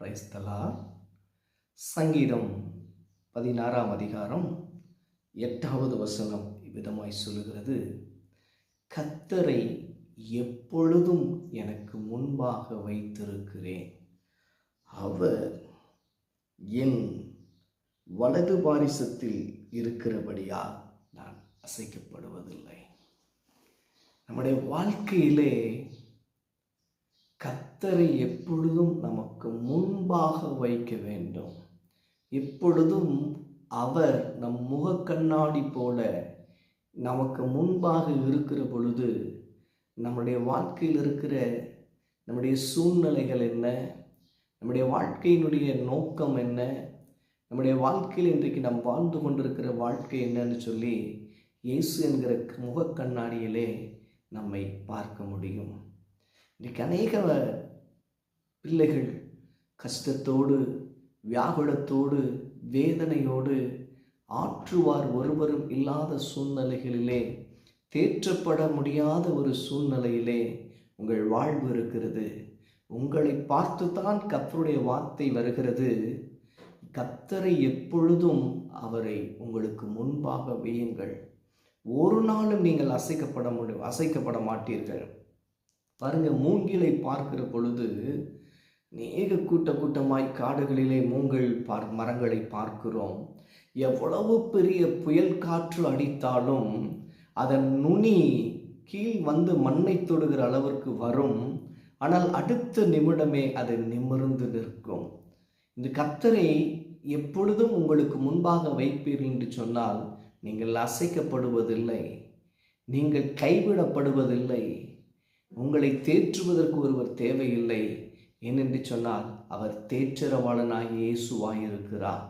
Praise the Lord. சங்கீதம் 16ஆம் அதிகாரம் 8வது வசனம் இவ்விதமாய் சொல்லுகிறது, கர்த்தரை எப்பொழுதும் எனக்கு முன்பாக வைத்திருக்கிறேன், அவர் என் வலது பாரிசத்தில் இருக்கிறபடியால் நான் அசைக்கப்படுவதில்லை. நம்முடைய வாழ்க்கையிலே கர்த்தரை எப்பொழுதும் நமக்கு முன்பாக வைக்க வேண்டும். எப்பொழுதும் அவர் நம் முகக்கண்ணாடி போல நமக்கு முன்பாக இருக்கிற பொழுது நம்முடைய வாழ்க்கையில் இருக்கிற நம்முடைய சூழ்நிலைகள் என்ன, நம்முடைய வாழ்க்கையினுடைய நோக்கம் என்ன, நம்முடைய வாழ்க்கையில் இன்றைக்கு நாம் வாழ்ந்து கொண்டிருக்கிற வாழ்க்கை என்னன்னு சொல்லி இயேசு என்கிற முகக்கண்ணாடியிலே நம்மை பார்க்க முடியும். இன்றைக்கு அநேக பிள்ளைகள் கஷ்டத்தோடு, வியாகுலத்தோடு, வேதனையோடு, ஆற்றுவார் ஒருவரும் இல்லாத சூழ்நிலைகளிலே, தேற்றப்பட முடியாத ஒரு சூழ்நிலையிலே உங்கள் வாழ்வு இருக்கிறது. உங்களை பார்த்துதான் கர்த்தருடைய வார்த்தை வருகிறது, கர்த்தரை எப்பொழுதும் அவரை உங்களுக்கு முன்பாக வையுங்கள், ஒரு நாளும் நீங்கள் அசைக்கப்பட மாட்டீர்கள். பாருங்க, மூங்கிலை பார்க்கிற பொழுது அநேக கூட்டமாய் காடுகளிலே மூங்கில் மரங்களை பார்க்கிறோம். எவ்வளவு பெரிய புயல் காற்று அடித்தாலும் அதன் நுனி கீழ் வந்து மண்ணை தொடுகிற அளவிற்கு வரும். ஆனால் அடுத்த நிமிடமே அது நிமிர்ந்து நிற்கும். இந்த கர்த்தரை எப்பொழுதும் உங்களுக்கு முன்பாக வைப்பீர்கள் என்று சொன்னால் நீங்கள் அசைக்கப்படுவதில்லை, நீங்கள் கைவிடப்படுவதில்லை. உங்களை தேற்றுவதற்கு ஒருவர் தேவையில்லை. ஏனென்று சொன்னால் அவர் தேற்றரவாளனாகிய இயேசுவாயிருக்கிறார்.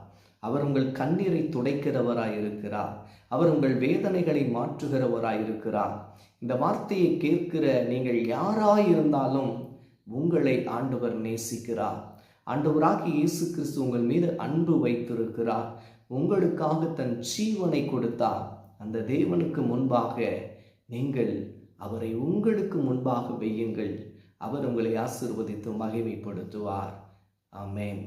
அவர் உங்கள் கண்ணீரை துடைக்கிறவராயிருக்கிறார். அவர் உங்கள் வேதனைகளை மாற்றுகிறவராயிருக்கிறார். இந்த வார்த்தையை கேட்கிற நீங்கள் யாராயிருந்தாலும் உங்களை ஆண்டவர் நேசிக்கிறார். ஆண்டவராகிய இயேசு கிறிஸ்து உங்கள் மீது அன்பு வைத்திருக்கிறார். உங்களுக்காக தன் ஜீவனை கொடுத்தார். அந்த தேவனுக்கு முன்பாக நீங்கள் அவரை உங்களுக்கு முன்பாக வையுங்கள். அவர் உங்களை ஆசீர்வதித்து மகிமைப்படுத்துவார். ஆமென்.